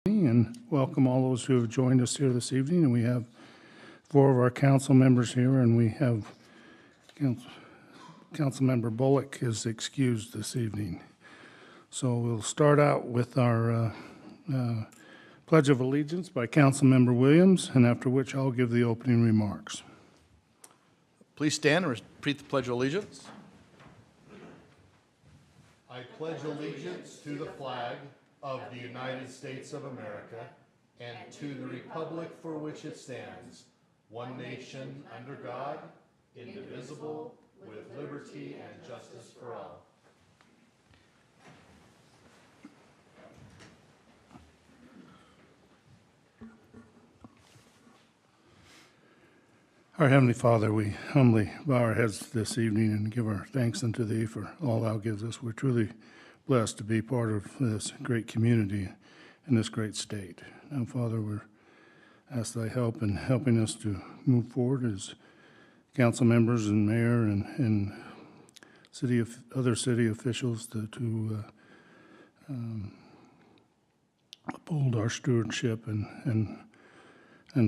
And welcome all those who have joined us here this evening. And we have 4 of our council members here, and we have Councilmember Bullock is excused this evening. So we'll start out with our Pledge of Allegiance by Councilmember Williams, and after which I'll give the opening remarks. Please stand and repeat the Pledge of Allegiance. I pledge allegiance to the flag of the United States of America and to the republic for which it stands, one nation under God, indivisible, with liberty and justice for all. Our Heavenly Father, we humbly bow our heads this evening and give our thanks unto Thee for all Thou gives us. We're truly blessed to be part of this great community in this great state. Now, Father, we're ask Thy help in helping us to move forward as council members and mayor and other city officials to uphold our stewardship and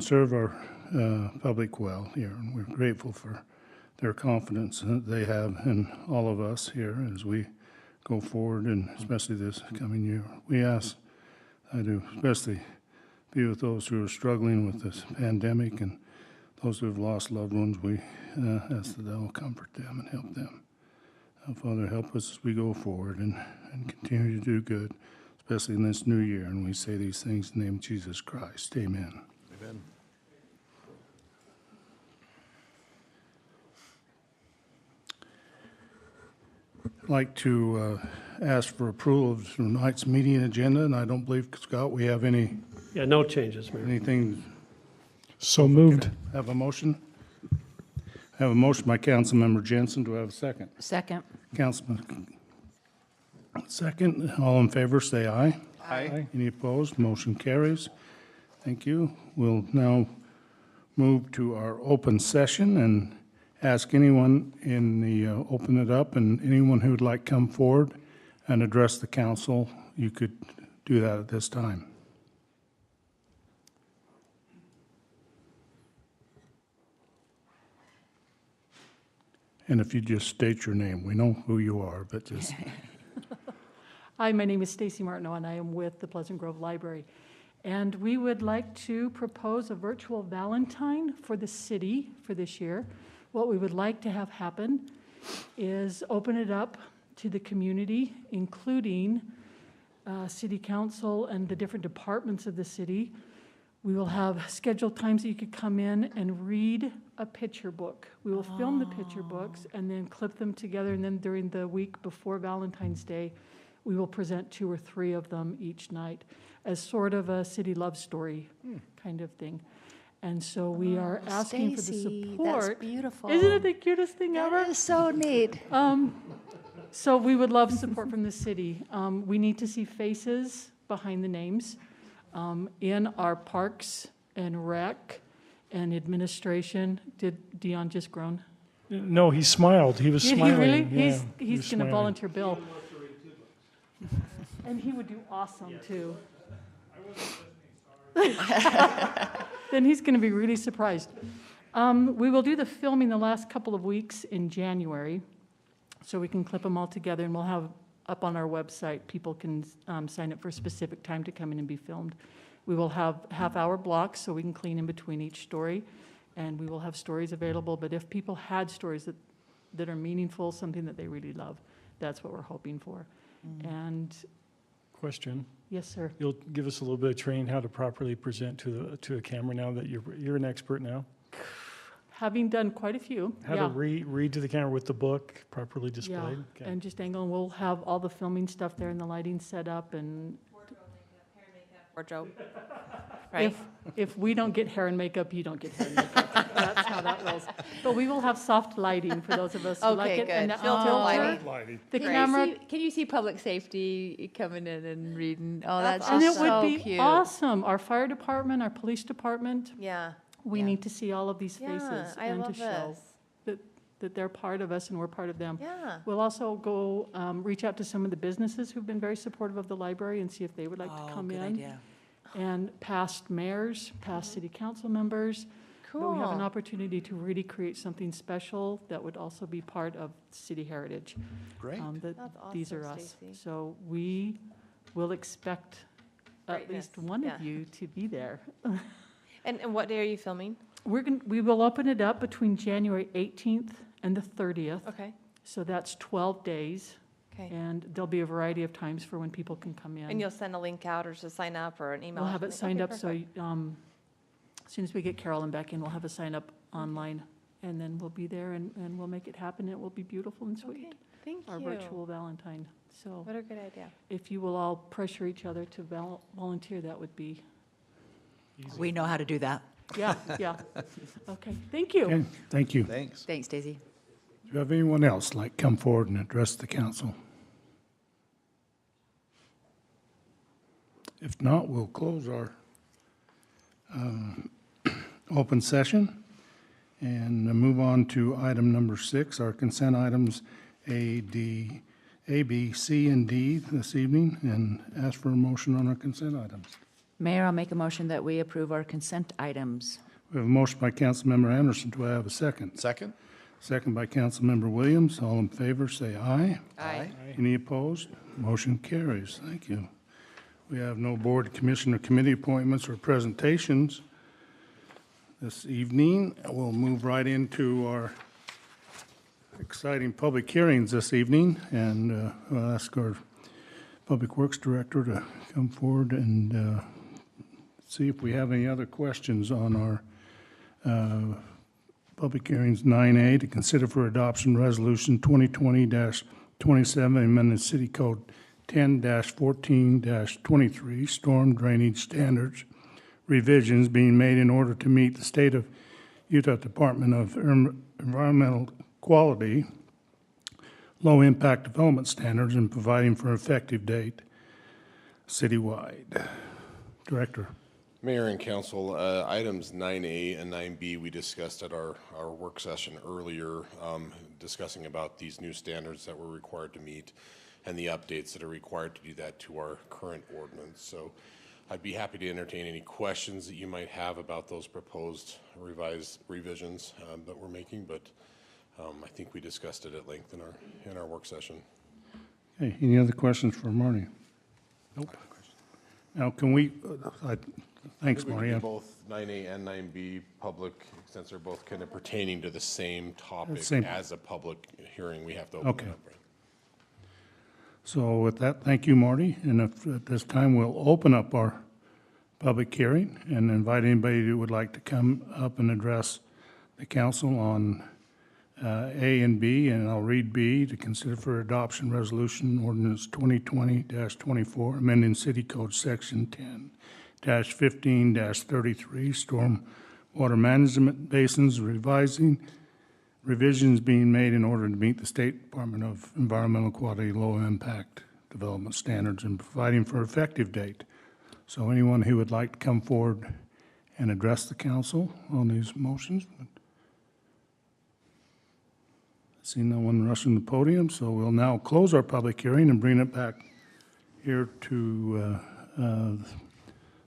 serve our public well here. And we're grateful for their confidence that they have in all of us here as we go forward, and especially this coming year. We ask to especially be with those who are struggling with this pandemic and those who have lost loved ones. We ask that Thou will comfort them and help them. Father, help us as we go forward and continue to do good, especially in this new year. And we say these things in the name of Jesus Christ. Amen. Amen. I'd like to ask for approval of tonight's meeting agenda, and I don't believe, Scott, we have anything. Yeah, no changes, Mayor. So moved. Have a motion? I have a motion by Councilmember Jensen. Do I have a second? Second. Councilman, second. All in favor, say aye. Aye. Any opposed? Motion carries. Thank you. We'll now move to our open session and ask anyone open it up, and anyone who would like to come forward and address the council, you could do that at this time. And if you just state your name, we know who you are, but just. Hi, my name is Stacy Martineau, and I am with the Pleasant Grove Library. And we would like to propose a virtual Valentine for the city for this year. What we would like to have happen is open it up to the community, including city council and the different departments of the city. We will have scheduled times that you could come in and read a picture book. We will film the picture books and then clip them together, and then during the week before Valentine's Day, we will present 2 or 3 of them each night as sort of a city love story kind of thing. And so we are asking for the support. That's beautiful. Isn't it the cutest thing ever? That is so neat. So we would love support from the city. We need to see faces behind the names in our parks and rec and administration. Did Dion just groan? No, he smiled. He was Did smiling. he really? Yeah, He's was going to smiling. volunteer Bill. And he would do awesome, too. Then he's going to be really surprised. We will do the filming the last couple of weeks in January, so we can clip them all together, and we'll have up on our website, people can sign up for a specific time to come in and be filmed. We will have half-hour blocks so we can clean in between each story, and we will have stories available. But if people had stories that are meaningful, something that they really love, that's what we're hoping for. And Question. yes, sir. You'll give us a little bit of training how to properly present to a camera now that you're an expert now. Having done quite a few, How to read to the camera with the book properly displayed. Yeah, Okay. and just angle, and we'll have all the filming stuff there and the lighting set up, and Wardrobe. Right? if we don't get hair and makeup, you don't get hair and makeup. That's how that rolls. But we will have soft lighting for those of us who like Okay, it. And good. that Filter filter, lighting. the camera, Can you see public safety coming in and reading? Oh, that's and it just would so be cute. awesome. Our fire department, our police department, Yeah. we Yeah. need to see all of these faces Yeah, I and to love show this. that they're part of us and we're part of them. Yeah. We'll also go reach out to some of the businesses who've been very supportive of the library and see if they would like to come in. and past mayors, past city council members. But we have an Cool. opportunity to really create something special that would also be part of city heritage. Great. That That's these are awesome, us. Stacy. So we will expect at least Greatness, one yeah. of you to be there. And what day are you filming? We will open it up between January 18th and the 30th. Okay, So that's 12 days, okay. and there'll be a variety of times for when people can come in. And you'll send a link out or to sign up or an email? We'll or have it something? signed Okay, up, so perfect. as soon as we get Carolyn back in, we'll have a sign up online, and then we'll be there, and we'll make it happen. It will be beautiful and Okay, sweet, thank you. our virtual Valentine. So What a good idea. if you will all pressure each other to volunteer, that would be, We know how to do that. yeah, yeah. Okay, thank you. Okay, thank you. Thanks. Thanks, Daisy. Do you have anyone else like come forward and address the council? If not, we'll close our open session and move on to item number 6, our consent items A, B, C, and D this evening, and ask for a motion on our consent items. Mayor, I'll make a motion that we approve our consent items. We have a motion by Councilmember Anderson. Do I have a second? Second? Second by Councilmember Williams. All in favor, say aye. Aye. Any opposed? Motion carries. Thank you. We have no board, commission, or committee appointments or presentations this evening. We'll move right into our exciting public hearings this evening, and I'll ask our Public Works Director to come forward and see if we have any other questions on our public hearings 9A, to consider for adoption Resolution 2020-27, amended City Code 10-14-23, storm drainage standards revisions being made in order to meet the state of Utah Department of Environmental Quality low-impact development standards and providing for effective date citywide. Director. Mayor and Council, items 9A and 9B we discussed at our work session earlier, discussing about these new standards that we're required to meet and the updates that are required to do that to our current ordinance. So I'd be happy to entertain any questions that you might have about those proposed revised revisions that we're making, but I think we discussed it at length in our work session. Okay, any other questions for Marty? Nope. Now, can we, thanks, We can Marty. do both 9A and 9B public, since they're both kind of pertaining to the same topic Same. as a public hearing, we have to open Okay. it up. Right? So with that, thank you, Marty. And if at this time, we'll open up our public hearing and invite anybody who would like to come up and address the council on A and B, and I'll read B, to consider for adoption resolution ordinance 2020-24, amending City Code Section 10-15-33, storm water management basins, revisions being made in order to meet the State Department of Environmental Quality low-impact development standards and providing for effective date. So anyone who would like to come forward and address the council on these motions? I see no one rushing the podium, so we'll now close our public hearing and bring it back here to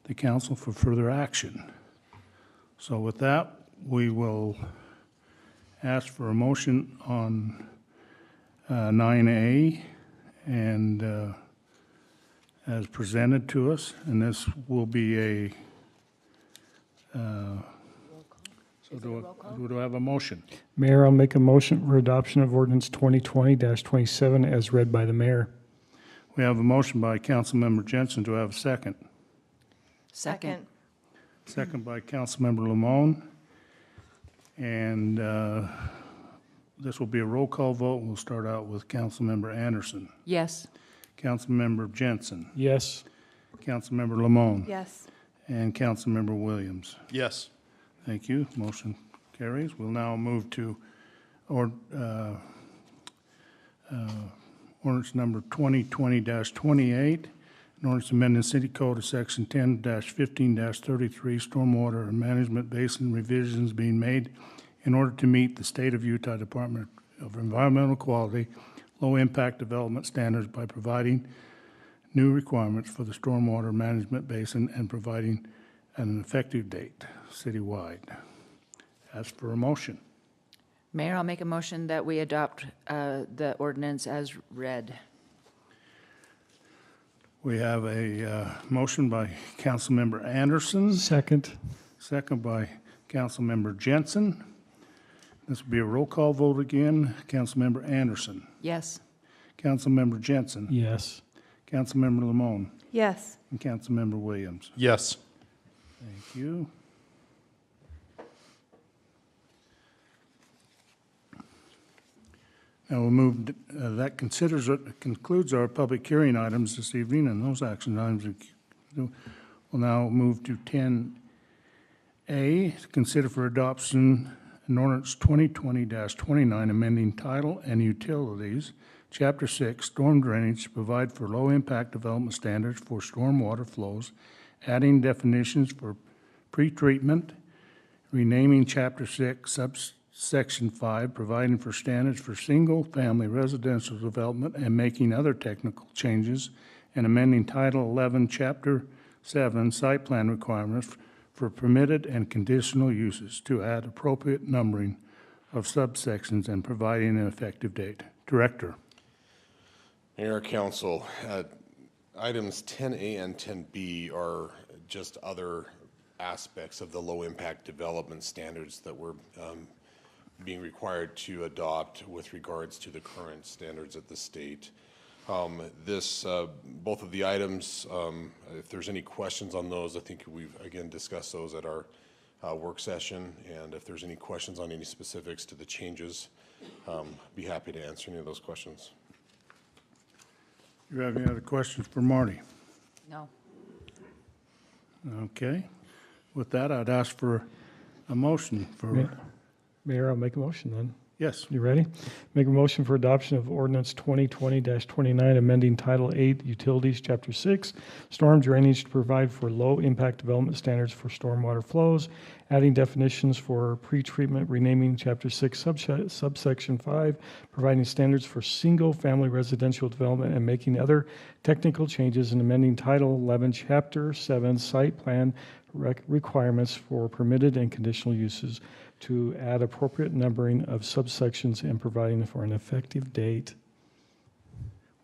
the council for further action. So with that, we will ask for a motion on 9A and as presented to us, and this will be a, so do I have a motion? Mayor, I'll make a motion for adoption of ordinance 2020-27 as read by the mayor. We have a motion by Councilmember Jensen. Do I have a second? Second. Second by Councilmember Lamone. And this will be a roll call vote. We'll start out with Councilmember Anderson, Yes. Councilmember Jensen, Yes. Councilmember Lamone, Yes. and Councilmember Williams. Yes. Thank you. Motion carries. We'll now move to ordinance number 2020-28, an ordinance amending City Code of Section 10-15-33, stormwater management basin revisions being made in order to meet the State of Utah Department of Environmental Quality low-impact development standards by providing new requirements for the stormwater management basin and providing an effective date citywide. Ask for a motion. Mayor, I'll make a motion that we adopt the ordinance as read. We have a motion by Councilmember Anderson, Second. second by Councilmember Jensen. This will be a roll call vote again. Councilmember Anderson, Yes. Councilmember Jensen, Yes. Councilmember Lamone, Yes. and Councilmember Williams. Yes. Thank you. Now we'll move, that concludes our public hearing items this evening, and those action items. We'll now move to 10A, to consider for adoption an ordinance 2020-29, amending title and utilities, Chapter 6, storm drainage, to provide for low-impact development standards for stormwater flows, adding definitions for pretreatment, renaming Chapter 6, Subsection 5, providing for standards for single-family residential development and making other technical changes, and amending Title 11, Chapter 7, site plan requirements for permitted and conditional uses to add appropriate numbering of subsections and providing an effective date. Director. Mayor, Council, items 10A and 10B are just other aspects of the low-impact development standards that we're being required to adopt with regards to the current standards at the state. Both of the items, if there's any questions on those, I think we've, again, discussed those at our work session, and if there's any questions on any specifics to the changes, be happy to answer any of those questions. Do you have any other questions for Marty? No. Okay. With that, I'd ask for a motion for, Mayor, I'll make a motion then. yes, You ready? Make a motion for adoption of ordinance 2020-29, amending Title 8 Utilities, Chapter 6, storm drainage, to provide for low-impact development standards for stormwater flows, adding definitions for pretreatment, renaming Chapter 6 subsection 5, providing standards for single-family residential development, and making other technical changes, and amending Title 11, Chapter 7, site plan requirements for permitted and conditional uses to add appropriate numbering of subsections and providing for an effective date.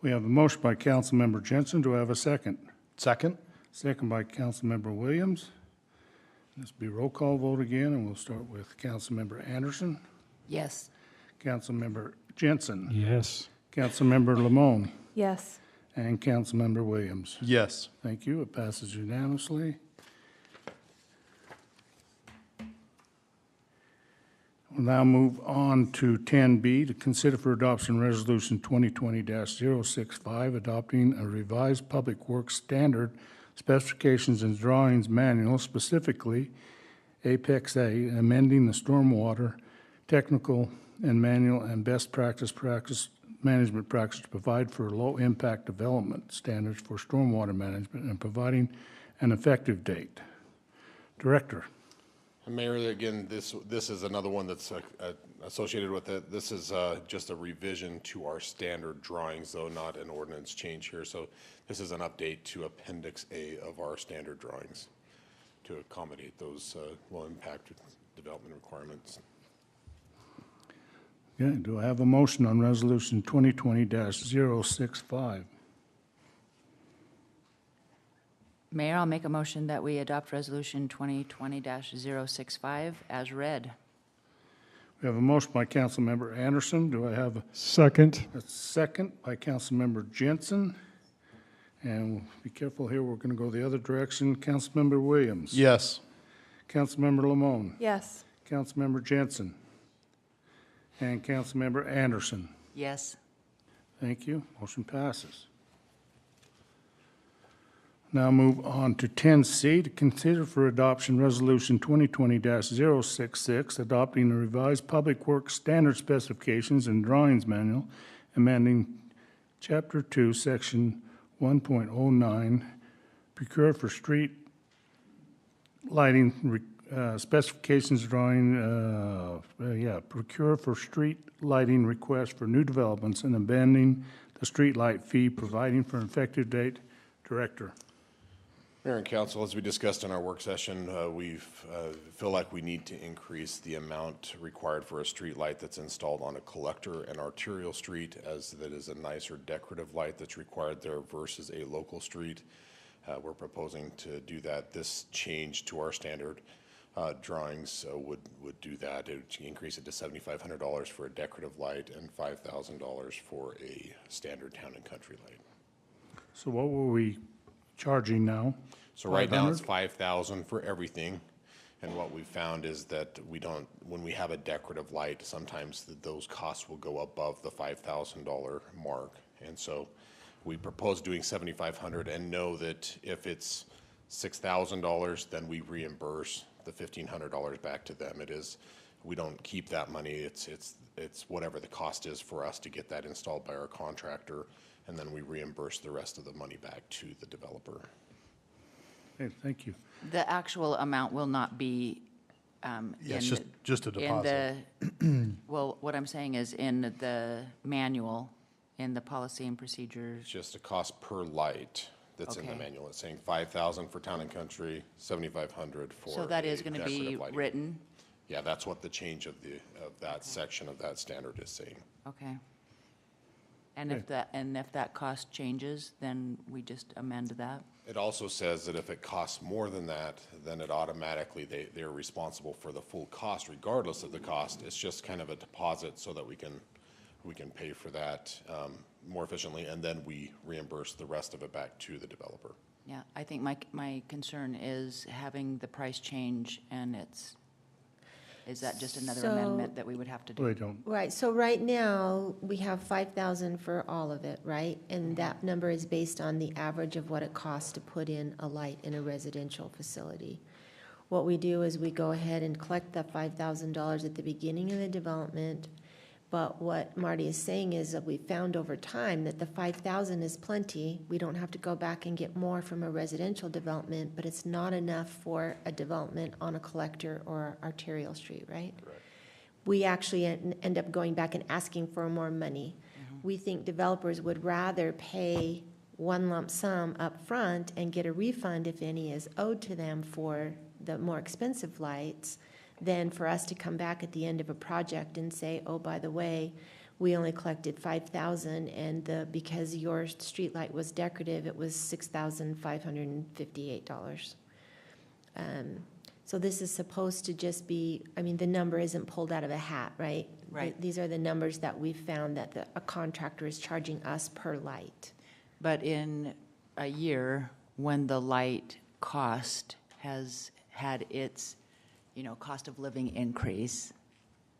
we have a motion by Councilmember Jensen. Do I have a second? Second? Second by Councilmember Williams. This will be a roll call vote again, and we'll start with Councilmember Anderson, Yes. Councilmember Jensen, Yes. Councilmember Lamone, Yes. and Councilmember Williams. Yes. Thank you. It passes unanimously. We'll now move on to 10B, to consider for adoption Resolution 2020-065, adopting a revised Public Works Standard Specifications and Drawings Manual, specifically Apex A, amending the stormwater technical and manual and best practice management practice to provide for low-impact development standards for stormwater management and providing an effective date. Director. Mayor, again, this is another one that's associated with it. This is just a revision to our standard drawings, though not an ordinance change here. So this is an update to Appendix A of our standard drawings to accommodate those low-impact development requirements. Okay, do I have a motion on Resolution 2020-065? Mayor, I'll make a motion that we adopt Resolution 2020-065 as read. We have a motion by Councilmember Anderson. Do I have Second. a second by Councilmember Jensen? And be careful here, we're going to go the other direction. Councilmember Williams. Yes. Councilmember Lamone. Yes. Councilmember Jensen. And Councilmember Anderson. Yes. Thank you. Motion passes. Now move on to 10C, to consider for adoption Resolution 2020-066, adopting a revised Public Works Standard Specifications and Drawings Manual, amending Chapter 2, Section 1.09, procure for street lighting specifications drawing, procure for street lighting requests for new developments and amending the street light fee, providing for an effective date. Director. Mayor and Council, as we discussed in our work session, we feel like we need to increase the amount required for a street light that's installed on a collector and arterial street, as that is a nicer decorative light that's required there versus a local street. We're proposing to do that. This change to our standard drawings would do that. It would increase it to $7,500 for a decorative light and $5,000 for a standard town and country light. So what were we charging now? So right now it's 500? 5,000 for everything. And what we found is that we don't, when we have a decorative light, sometimes those costs will go above the $5,000 mark. And so we propose doing 7,500 and know that if it's $6,000, then we reimburse the $1,500 back to them. It is, we don't keep that money. It's whatever the cost is for us to get that installed by our contractor, and then we reimburse the rest of the money back to the developer. Okay, thank you. The actual amount will not be Yeah, it's in just a in deposit. well, what I'm saying is in the manual, in the policy and procedures. It's just a cost per light that's in the Okay. manual. It's saying 5,000 for town and country, 7,500 for So that is a going to be decorative lighting. written? Yeah, that's what the change of that section of that standard is saying. Okay. And if that cost changes, then we just amend that? It also says that if it costs more than that, then it automatically, they're responsible for the full cost regardless of the cost. It's just kind of a deposit so that we can pay for that more efficiently, and then we reimburse the rest of it back to the developer. Yeah, I think my concern is having the price change, and is that just another So- amendment that we would have to do? They don't, Right, so right now, we have 5,000 for all of it, right? And that number is based on the average of what it costs to put in a light in a residential facility. What we do is we go ahead and collect that $5,000 at the beginning of the development, but what Marty is saying is that we found over time that the 5,000 is plenty. We don't have to go back and get more from a residential development, but it's not enough for a development on a collector or arterial street, right? Correct. We actually end up going back and asking for more money. We think developers would rather pay one lump sum up front and get a refund if any is owed to them for the more expensive lights than for us to come back at the end of a project and say, oh, by the way, we only collected 5,000 and because your streetlight was decorative, it was $6,558. So this is supposed to just be, I mean, the number isn't pulled out of a hat, right? Right. These are the numbers that we've found that a contractor is charging us per light. But in a year, when the light cost has had its, cost of living increase,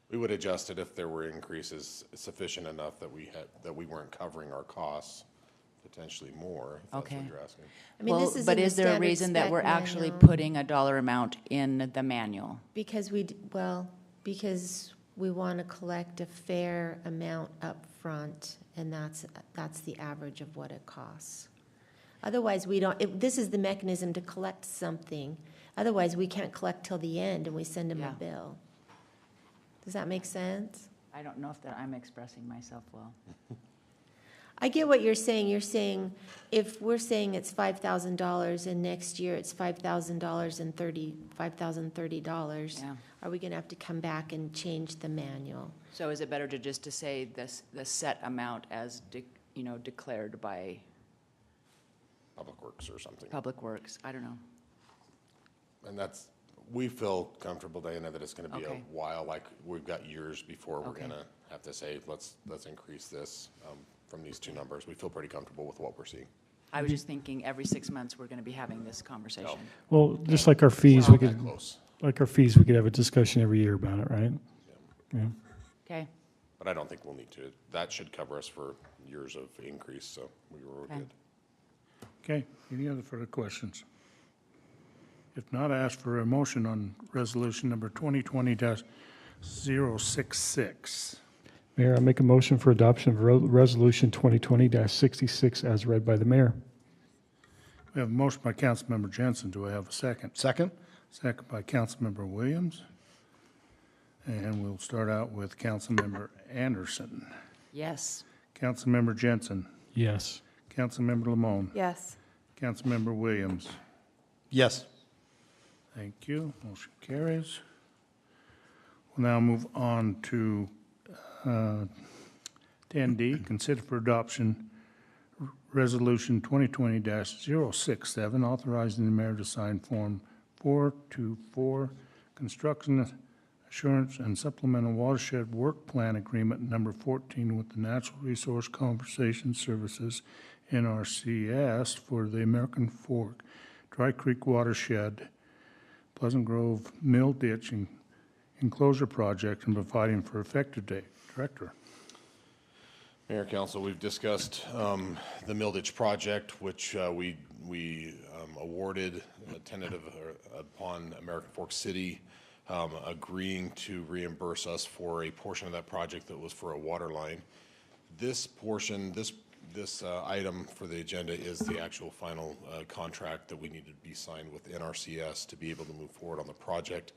We would adjust it if there were increases sufficient enough that we weren't covering our costs, potentially more, if that's Okay. what you're asking. I mean, this is but in the is there a standard reason that spec we're actually manual. putting a dollar amount in the manual? Because because we want to collect a fair amount up front, and that's the average of what it costs. Otherwise, this is the mechanism to collect something. Otherwise, we can't collect till the end and we send them a Yeah. bill. Does that make sense? I don't know if that I'm expressing myself well. I get what you're saying. You're saying if we're saying it's $5,000 and next year it's $5,030, Yeah. are we going to have to come back and change the manual? So is it better to say the set amount as, declared by Public Works or something. Public Works? I don't know. And we feel comfortable, Diana, that it's gonna be a Okay. while, like, we've got years before we're Okay. gonna have to say, let's increase this from these two numbers. We feel pretty comfortable with what we're seeing. I was just thinking every 6 months, we're going to be having this conversation. Well, just like our fees, We're we not that could, close, we could have a discussion every year about it, right? Yeah. Okay, but I don't think we'll need to. That should cover us for years of increase, so we were Okay. good. okay, any other further questions? If not, I ask for a motion on resolution number 2020-066. Mayor, I make a motion for adoption of Resolution 2020-66 as read by the mayor. We have a motion by Councilmember Jensen. Do I have a second? Second? Second by Councilmember Williams. And we'll start out with Councilmember Anderson. yes. Councilmember Jensen. Yes. Councilmember Lamone. Yes. Councilmember Williams. Yes. Thank you. Motion carries. We'll now move on to 10D, consider for adoption Resolution 2020-067, authorizing the mayor to sign Form 424, Construction Assurance and Supplemental Watershed Work Plan Agreement Number 14 with the Natural Resource Conservation Services, NRCS, for the American Fork Dry Creek Watershed, Pleasant Grove Mill Ditch Enclosure Project, and providing for effective date. Director. Mayor, Council, we've discussed the Mill Ditch project, which we awarded tentative upon American Fork City agreeing to reimburse us for a portion of that project that was for a water line. This portion, this item for the agenda is the actual final contract that we need to be signed with NRCS to be able to move forward on the project.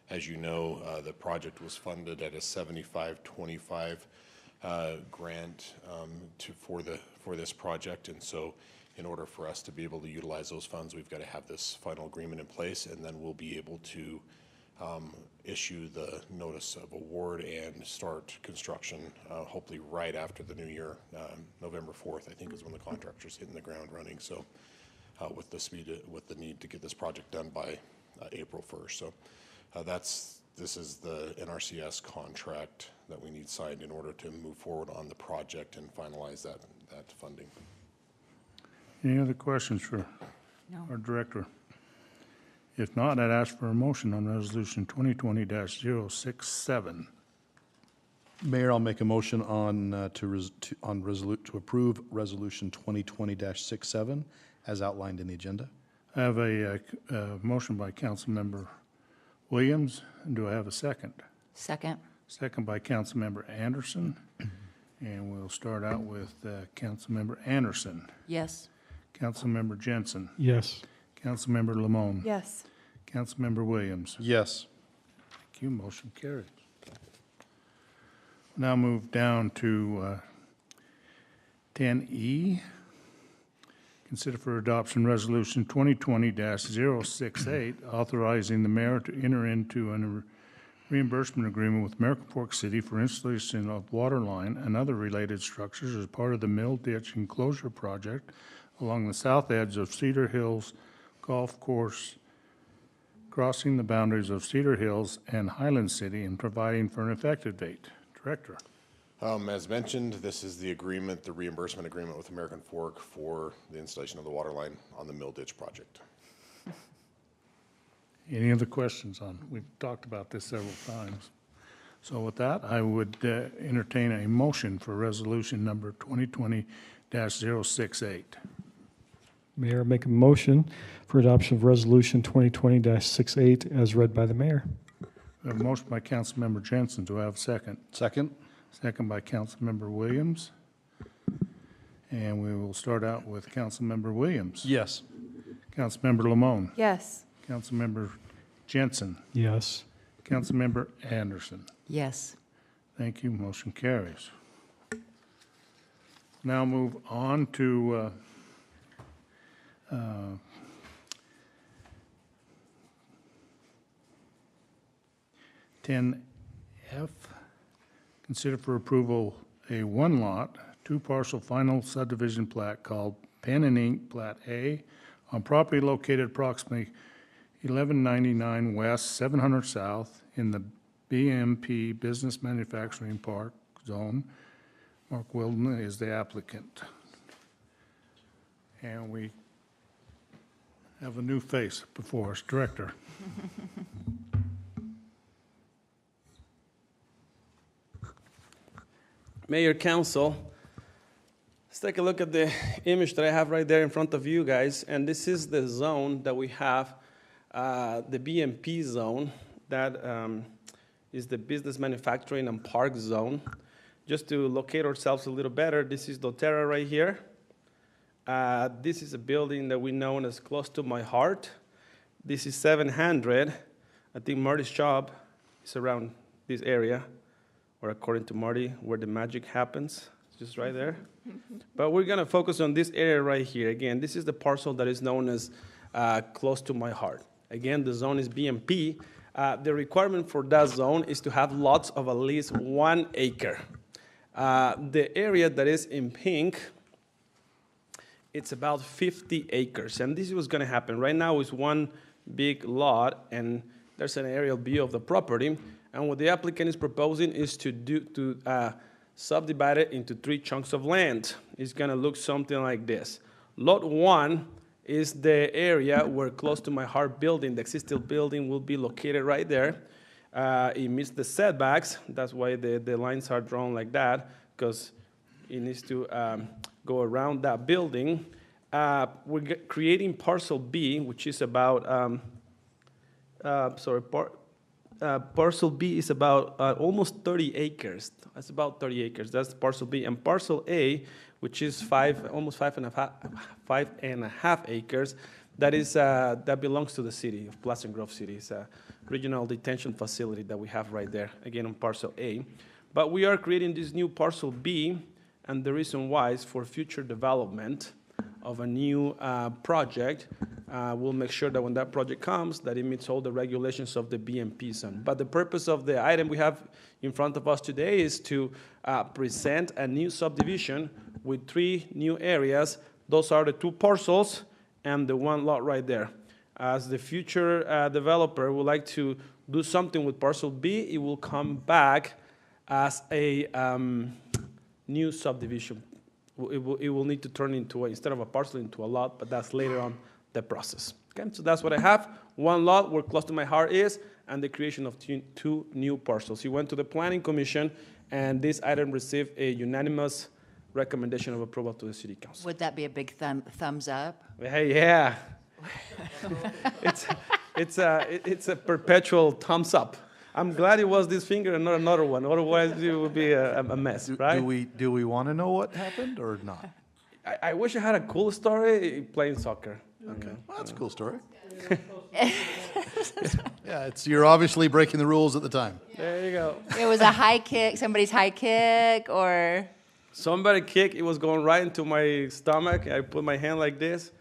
As you know, the project was funded at a 75-25 grant for this project, and so in order for us to be able to utilize those funds, we've got to have this final agreement in place, and then we'll be able to issue the notice of award and start construction hopefully right after the new year. November 4th, I think, is when the contractor's hitting the ground running. So with the need to get this project done by April 1st. So this is the NRCS contract that we need signed in order to move forward on the project and finalize that funding. Any other questions for our director? If not, I'd ask for a motion on Resolution 2020-067. Mayor, I'll make a motion to approve Resolution 2020-67 as outlined in the agenda. I have a motion by Councilmember Williams. Do I have a second? Second. Second by Councilmember Anderson. And we'll start out with Councilmember Anderson. Yes. Councilmember Jensen. Yes. Councilmember Lamone. Yes. Councilmember Williams. Yes. Thank you. Motion carries. Now move down to 10E. Consider for adoption Resolution 2020-068, authorizing the mayor to enter into a reimbursement agreement with American Fork City for installation of water line and other related structures as part of the Mill Ditch Enclosure Project along the south edge of Cedar Hills Golf Course, crossing the boundaries of Cedar Hills and Highland City, and providing for an effective date. Director. As mentioned, this is the agreement, the reimbursement agreement with American Fork for the installation of the water line on the Mill Ditch project. Any other questions on? We've talked about this several times. So with that, I would entertain a motion for resolution number 2020-068. Mayor, make a motion for adoption of Resolution 2020-68 as read by the mayor. We have a motion by Councilmember Jensen. Do I have a second? Second. Second by Councilmember Williams. And we will start out with Councilmember Williams. Yes. Councilmember Lamone. Yes. Councilmember Jensen. Yes. Councilmember Anderson. Yes. Thank you. Motion carries. Now move on to 10F. Consider for approval a one-lot, two-parcel final subdivision plat called Pen and Ink Plat A on property located approximately 1199 West, 700 South in the BMP Business Manufacturing Park Zone. Mark Wilden is the applicant. And we have a new face before us. Director. Mayor, Council, let's take a look at the image that I have right there in front of you guys. And this is the zone that we have, the BMP zone, that is the Business Manufacturing and Park Zone. Just to locate ourselves a little better, this is doTERRA right here. This is a building that we know as close to my heart. This is 700. I think Marty's shop is around this area, or according to Marty, where the magic happens. just right there. But we're going to focus on this area right here. Again, this is the parcel that is known as close to my heart. Again, the zone is BMP. The requirement for that zone is to have lots of at least 1 acre. The area that is in pink, it's about 50 acres. And this is what's going to happen. Right now is one big lot, and there's an aerial view of the property. And what the applicant is proposing is to subdivide it into 3 chunks of land. It's going to look something like this. Lot 1 is the area where Close to My Heart building, the existing building, will be located right there. It meets the setbacks. That's why the lines are drawn like that, because it needs to go around that building. We're creating parcel B, which is about, parcel B is about almost 30 acres. That's about 30 acres. That's parcel B. And parcel A, which is almost five and a half acres, that belongs to the city of Pleasant Grove City. It's a regional detention facility that we have right there, again on parcel A. But we are creating this new parcel B, and the reason why is for future development of a new project. We'll make sure that when that project comes, that it meets all the regulations of the BMP zone. But the purpose of the item we have in front of us today is to present a new subdivision with 3 new areas. Those are the 2 parcels and the 1 lot right there. As the future developer would like to do something with parcel B, it will come back as a new subdivision. It will need to turn into, instead of a parcel, into a lot, but that's later on the process. Okay, so that's what I have. 1 lot where Close to My Heart is, and the creation of 2 new parcels. He went to the Planning Commission, and this item received a unanimous recommendation of approval to the City Council. Would that be a big thumbs up? Hey, yeah. It's a perpetual thumbs up. I'm glad it was this finger and not another one. Otherwise, it would be a mess, right? Do we want to know what happened or not? I wish I had a cool story playing soccer. Okay, well, that's a cool story. Yeah, you're obviously breaking the rules at the time. There you go. It was a high kick, somebody's high kick, or? Somebody kicked, it was going right into my stomach. I put my hand like this.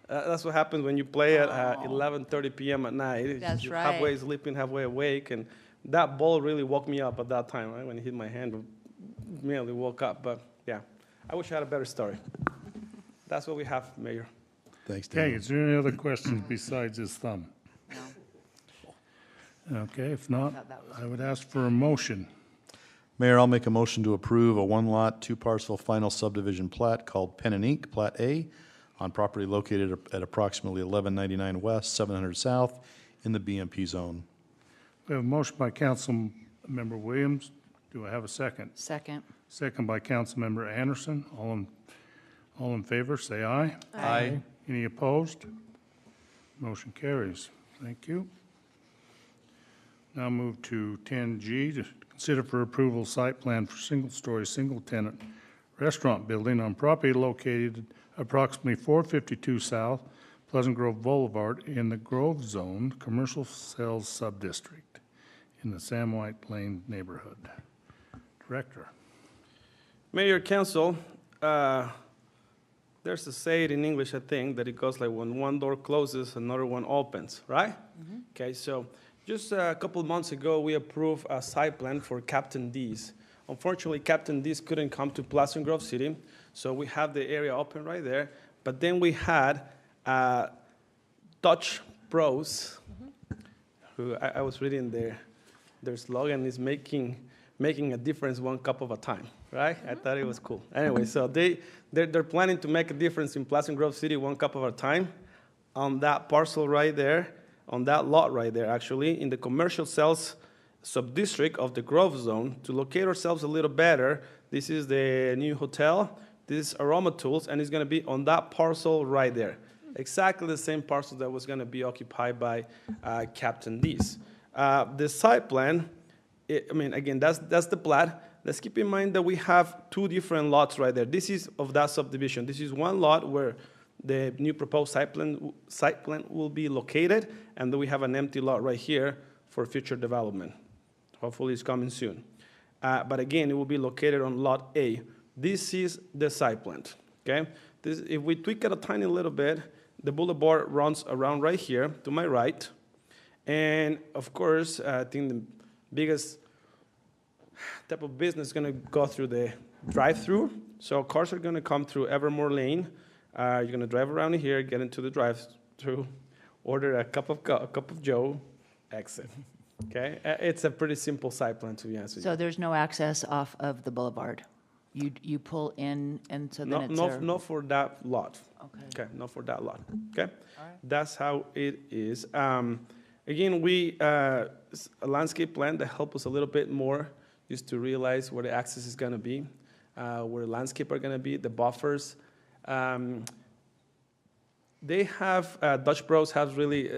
That's what happens when you play at 11:30 p.m. at night. That's You're right. halfway sleeping, halfway awake. And that ball really woke me up at that time, right? When it hit my hand, immediately woke up. But yeah, I wish I had a better story. That's what we have, Mayor. Thanks, Okay, Daniel. is there any other questions besides his thumb? No. Okay, if not, thought that was- I would ask for a motion. Mayor, I'll make a motion to approve a 1-lot, 2-parcel final subdivision plat called Pen and Ink, Plat A, on property located at approximately 1199 West, 700 South, in the BMP zone. We have a motion by Councilmember Williams. Do I have a second? Second. Second by Councilmember Anderson. All in favor, say aye. Aye. Any opposed? Motion carries. Thank you. Now move to 10G, to consider for approval site plan for single-story, single-tenant restaurant building on property located approximately 452 South Pleasant Grove Boulevard in the Grove Zone Commercial Sales Subdistrict in the Sam White Lane neighborhood. Director. Mayor, Council, there's a saying in English, I think, that it goes like when one door closes, another one opens, right? Mm-hmm. Okay, so just a couple of months ago, we approved a site plan for Captain D's. Unfortunately, Captain D's couldn't come to Pleasant Grove City, so we have the area open right there. But then we had Dutch Bros, who I was reading their slogan is making a difference 1 cup at a time, right? I thought it was cool. Anyway, so they're planning to make a difference in Pleasant Grove City 1 cup at a time on that parcel right there, on that lot right there, actually, in the commercial sales subdistrict of the Grove Zone. To locate ourselves a little better, this is the new hotel, this is Aroma Tools, and it's going to be on that parcel right there. Exactly the same parcel that was going to be occupied by Captain D's. The site plan, again, that's the plat. Let's keep in mind that we have 2 different lots right there. This is of that subdivision. This is 1 lot where the new proposed site plan will be located, and then we have an empty lot right here for future development. Hopefully it's coming soon. But again, it will be located on Lot A. This is the site plan, okay? If we tweak it a tiny little bit, the boulevard runs around right here to my right. And of course, I think the biggest type of business is gonna go through the drive-through. So cars are gonna come through Evermore Lane. You're gonna drive around here, get into the drive-through, order a cup of Joe, exit. Okay, it's a pretty simple site plan, to be honest with you. So there's no access off of the boulevard? You pull in, and so then it's there? Not for that lot. Okay. Okay, not for that lot, okay? All right. That's how it is. Again, a landscape plan that help us a little bit more just to realize where the access is gonna be, where the landscape are gonna be, the buffers. They have, Dutch Bros has really,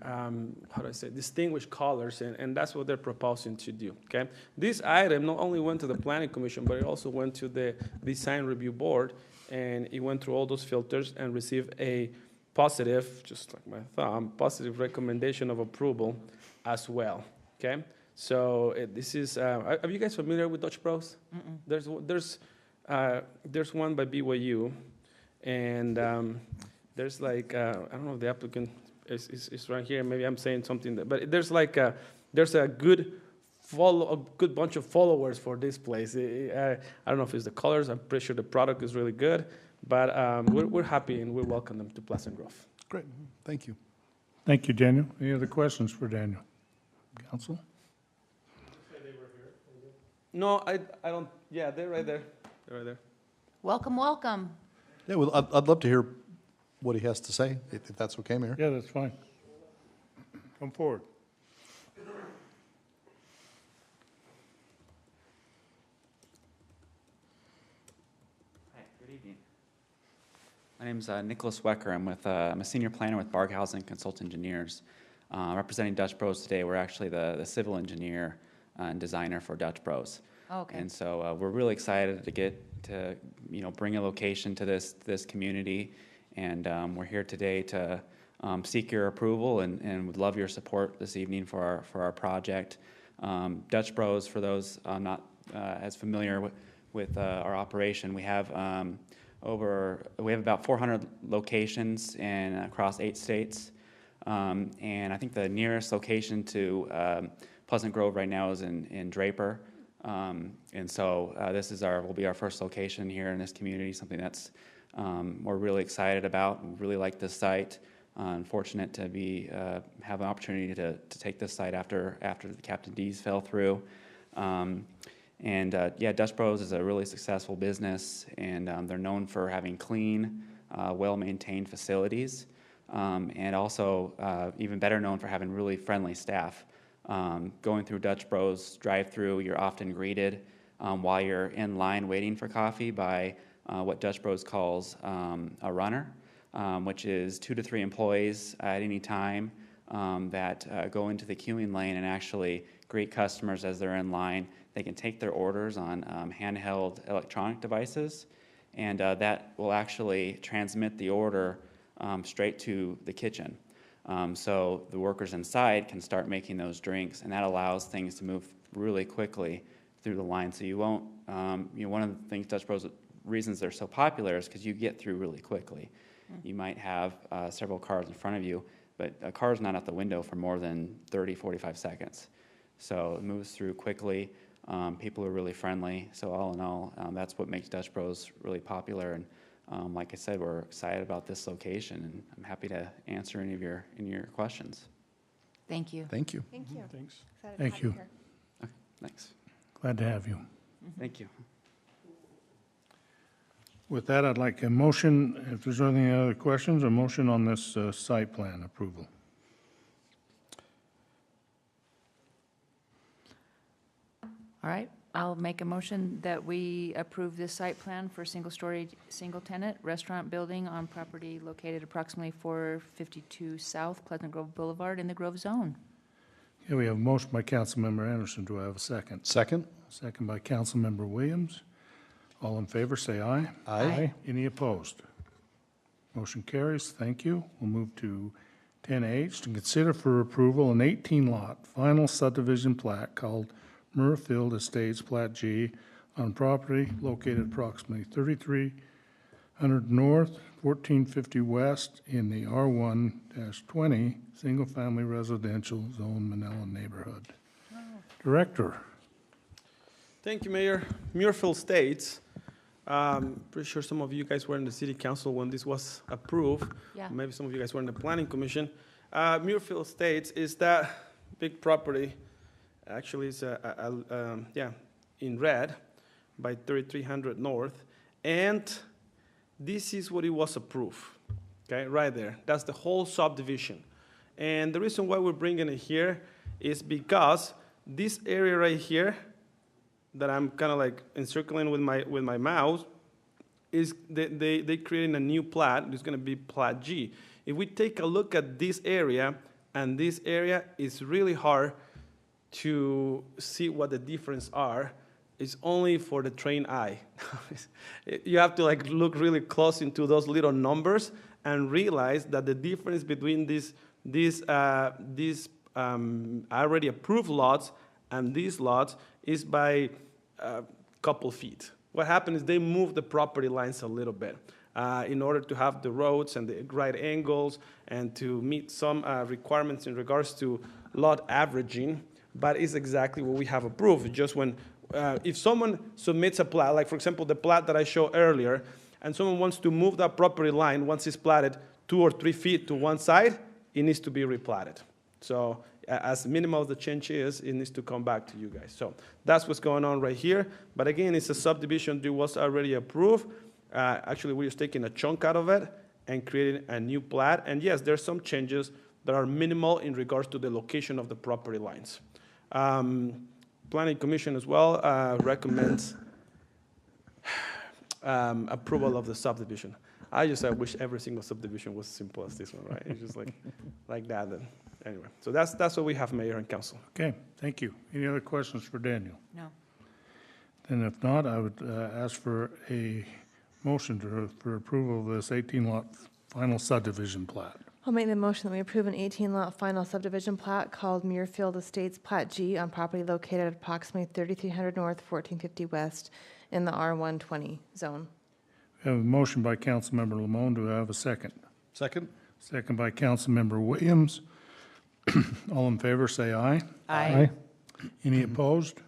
how do I say, distinguished colors, and that's what they're proposing to do, okay? This item not only went to the Planning Commission, but it also went to the Design Review Board, and it went through all those filters and received a positive, just like my thumb, positive recommendation of approval as well, okay? So this is, are you guys familiar with Dutch Bros? There's one by BYU, and there's like, I don't know if the applicant is right here, maybe I'm saying something, but there's like, there's a good bunch of followers for this place. I don't know if it's the colors, I'm pretty sure the product is really good, but we're happy and we welcome them to Pleasant Grove. Great, thank you. Thank you, Daniel. Any other questions for Daniel? Council? No, I don't, yeah, they're right there, they're right there. Welcome, welcome. Yeah, well, I'd love to hear what he has to say, if that's okay, Mayor. Yeah, that's fine. Come forward. Hi, good evening. My name's Nicholas Wecker. I'm a senior planner with Barghausen Consult Engineers. Representing Dutch Bros today, we're actually the civil engineer and designer for Dutch Bros. Oh, okay. And so we're really excited to get to bring a location to this community, and we're here today to seek your approval and would love your support this evening for our project. Dutch Bros, for those not as familiar with our operation, we have about 400 locations across 8 states, and I think the nearest location to Pleasant Grove right now is in Draper. And so this will be our first location here in this community, something that's we're really excited about. We really like this site. Fortunate to have an opportunity to take this site after the Captain D's fell through. Yeah, Dutch Bros is a really successful business, and they're known for having clean, well-maintained facilities, and also even better known for having really friendly staff. Going through Dutch Bros drive-through, you're often greeted while you're in line waiting for coffee by what Dutch Bros calls a runner, which is 2 to 3 employees at any time that go into the queuing lane and actually greet customers as they're in line. They can take their orders on handheld electronic devices, and that will actually transmit the order straight to the kitchen. So the workers inside can start making those drinks, and that allows things to move really quickly through the line. So you won't, one of the things Dutch Bros, reasons they're so popular is because you get through really quickly. You might have several cars in front of you, but a car's not out the window for more than 30, 45 seconds. So it moves through quickly. People are really friendly. So all in all, that's what makes Dutch Bros really popular. And like I said, we're excited about this location, and I'm happy to answer any of your questions. Thank you. Thank you. Thank you. Thanks. Excited to Thank have you. here. Okay, thanks. Glad to have you. Thank you. With that, I'd like a motion, if there's any other questions, a motion on this site plan approval. All right, I'll make a motion that we approve this site plan for single-story, single-tenant restaurant building on property located approximately 452 South Pleasant Grove Boulevard in the Grove Zone. Okay, we have a motion by Councilmember Anderson. Do I have a second? Second? Second by Councilmember Williams. All in favor, say aye. Aye. Any opposed? Motion carries. Thank you. We'll move to 10H, to consider for approval an 18-lot final subdivision plat called Murfield Estates Plat G, on property located approximately 3300 north, 1450 west in the R1-20 Single Family Residential Zone, Manila neighborhood. Director. Thank you, Mayor. Muirfield Estates, pretty sure some of you guys were in the city council when this was approved. Yeah. Maybe some of you guys were in the planning commission. Muirfield Estates is that big property, actually it's in red by 3300 North. And this is what it was approved, okay, right there. That's the whole subdivision. And the reason why we're bringing it here is because this area right here that I'm kind of like encircling with my mouse is they creating a new plat. It's going to be Plat G. If we take a look at this area and this area, it's really hard to see what the difference are. It's only for the trained eye. You have to like look really close into those little numbers and realize that the difference between these already approved lots and these lots is by a couple feet. What happened is they moved the property lines a little bit in order to have the roads and the right angles and to meet some requirements in regards to lot averaging, but it's exactly what we have approved. Just when, if someone submits a plat, like for example, the plat that I showed earlier, and someone wants to move that property line once it's platted 2 or 3 feet to one side, it needs to be replatted. So as minimal as the change is, it needs to come back to you guys. So that's what's going on right here. But again, it's a subdivision that was already approved. Actually, we're just taking a chunk out of it and creating a new plat. And yes, there's some changes that are minimal in regards to the location of the property lines. Planning Commission as well recommends approval of the subdivision. I wish every single subdivision was as simple as this one, right? It's just like that. And anyway, so that's what we have, Mayor and Council. Okay, thank you. Any other questions for Daniel? No. Then if not, I would ask for a motion for approval of this 18-lot final subdivision plat. I'll make the motion that we approve an 18-lot final subdivision plat called Muirfield Estates Plat G on property located at approximately 3300 north, 1450 west in the R120 zone. We have a motion by Councilmember Lamone. Do I have a second? Second? Second by Councilmember Williams. All in favor, say aye. Aye. Any opposed?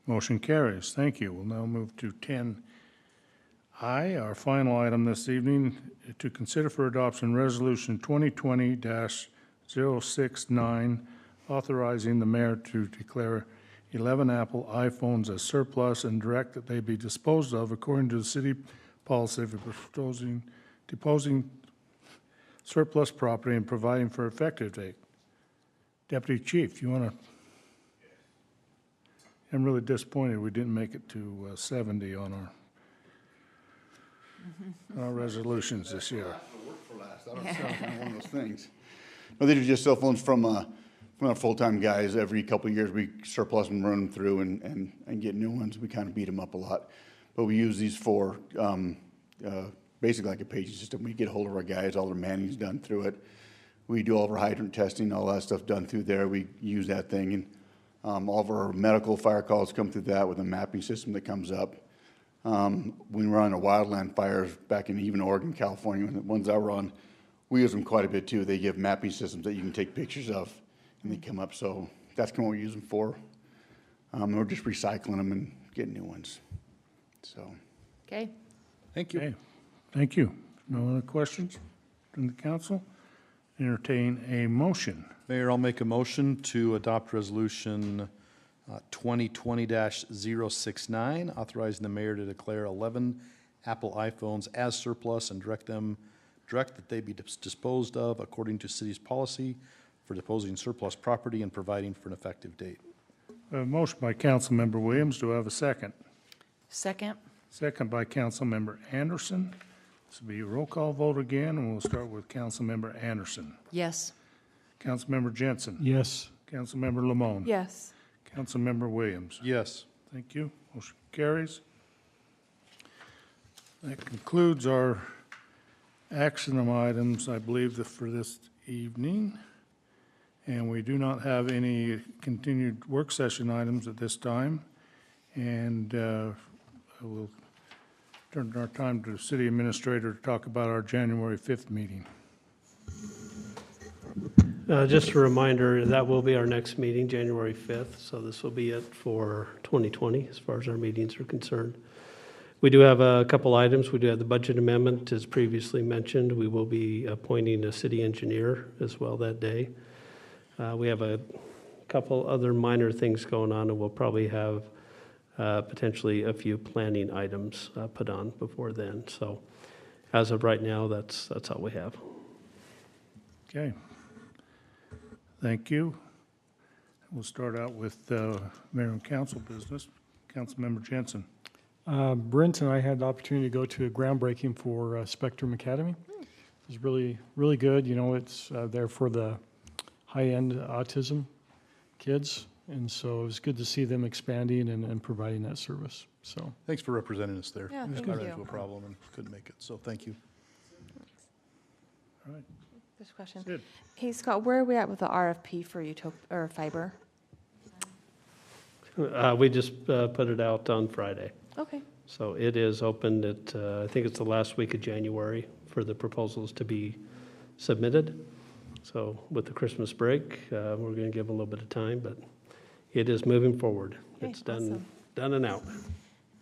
Motion carries. Thank you. We'll now move to 10I, our final item this evening, to consider for adoption Resolution 2020-069, authorizing the mayor to declare 11 Apple iPhones as surplus and direct that they be disposed of according to the city policy for deposing surplus property and providing for effective date. Deputy Chief, you want to? I'm really disappointed we didn't make it to 70 on our resolutions this year. I don't know, kind of one of those things. No, these are just cell phones from our full-time guys. Every couple of years, we surplus them, run them through, and get new ones. We kind of beat them up a lot. But we use these for basically like a paging system. We get hold of our guys, all their manning's done through it. We do all of our hydrant testing, all that stuff done through there. We use that thing, and all of our medical fire calls come through that with a mapping system that comes up. When we were on the wildland fires back in even Oregon, California, the ones I were on, we use them quite a bit too. They give mapping systems that you can take pictures of, and they come up. So that's kind of what we use them for. We're just recycling them and getting new ones. So. Okay. Thank you. Okay. Thank you. No other questions from the council? Entertain a motion. Mayor, I'll make a motion to adopt Resolution 2020-069, authorizing the mayor to declare 11 Apple iPhones as surplus and direct that they be disposed of according to city's policy for disposing surplus property and providing for an effective date. A motion by Councilmember Williams. Do I have a second? Second. Second by Councilmember Anderson. This will be a roll call vote again, and we'll start with Councilmember Anderson. Yes. Councilmember Jensen. Yes. Councilmember Lamone. Yes. Councilmember Williams. Yes. Thank you. Motion carries. That concludes our action items, I believe, for this evening. And we do not have any continued work session items at this time. And we'll turn our time to the city administrator to talk about our January 5th meeting. Just a reminder, that will be our next meeting, January 5th, so this will be it for 2020 as far as our meetings are concerned. We do have a couple items. We do have the budget amendment, as previously mentioned. We will be appointing a city engineer as well that day. We have a couple other minor things going on, and we'll probably have potentially a few planning items put on before then. So as of right now, that's all we have. Okay. Thank you. We'll start out with mayor and council business. Councilmember Jensen. Brent and I had the opportunity to go to a groundbreaking for Spectrum Academy. It was really, really good. You know, it's there for the high-end autism kids, and so it was good to see them expanding and providing that service. So Thanks for representing us there. Yeah, I thank ran you. into a problem and couldn't make it, so thank you. All right. This question. Sid. Hey, Scott, where are we at with the RFP for fiber? We just put it out on Friday. Okay. So it is open at, I think it's the last week of January for the proposals to be submitted. So with the Christmas break, we're going to give a little bit of time, but it is moving forward. Okay, It's done, awesome. done and out.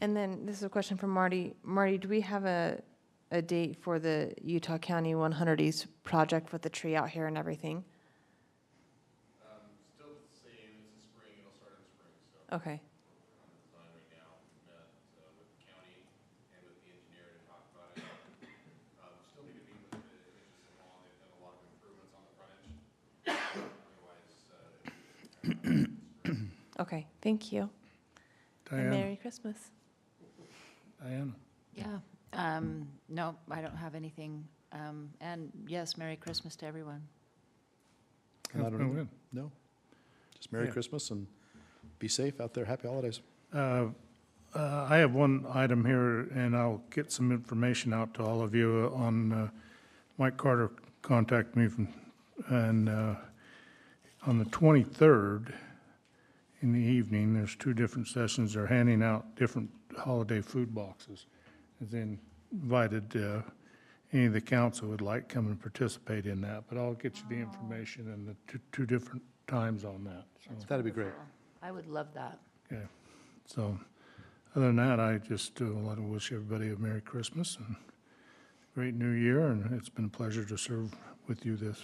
And then this is a question from Marty. Marty, do we have a date for the Utah County 100 East project with the tree out here and everything? Still the same, it's the spring, it'll start in the spring, so. Okay. On the design right now, met with the county and with the engineer to talk about it. Still need to meet with the Interested Law, they've done a lot of improvements on the frontage. Otherwise, Okay, thank you. And Diana. Merry Christmas. Diana. Yeah. No, I don't have anything. And yes, Merry Christmas to everyone. Councilman Wynn. No, just Merry Yeah. Christmas and be safe out there. Happy holidays. I have one item here, and I'll get some information out to all of you on, Mike Carter contacted me and on the 23rd in the evening, there's 2 different sessions. They're handing out different holiday food boxes. And then invited any of the council would like come and participate in that, but I'll get you the information and the two different times on that. So, That'd be great. I would love that. okay. So, other than that, I just want to wish everybody a Merry Christmas and great New Year, and it's been a pleasure to serve with you this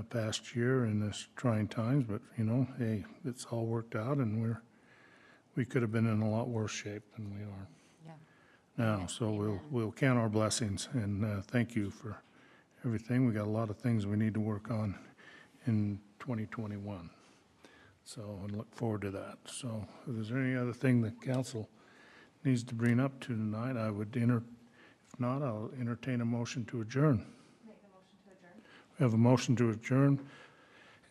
past year in this trying times, but, you know, hey, it's all worked out, and we could have been in a lot worse shape than we are now. So we'll count our blessings, and thank you for everything. We got a lot of things we need to work on in 2021. So I look forward to that. So if there's any other thing the council needs to bring up to tonight, I would if not, I'll entertain a motion to adjourn. Make the motion to adjourn. We have a motion to adjourn.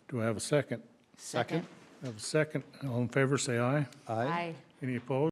Do I have a second? Second. I have a second. All in favor, say aye. Aye. Any opposed?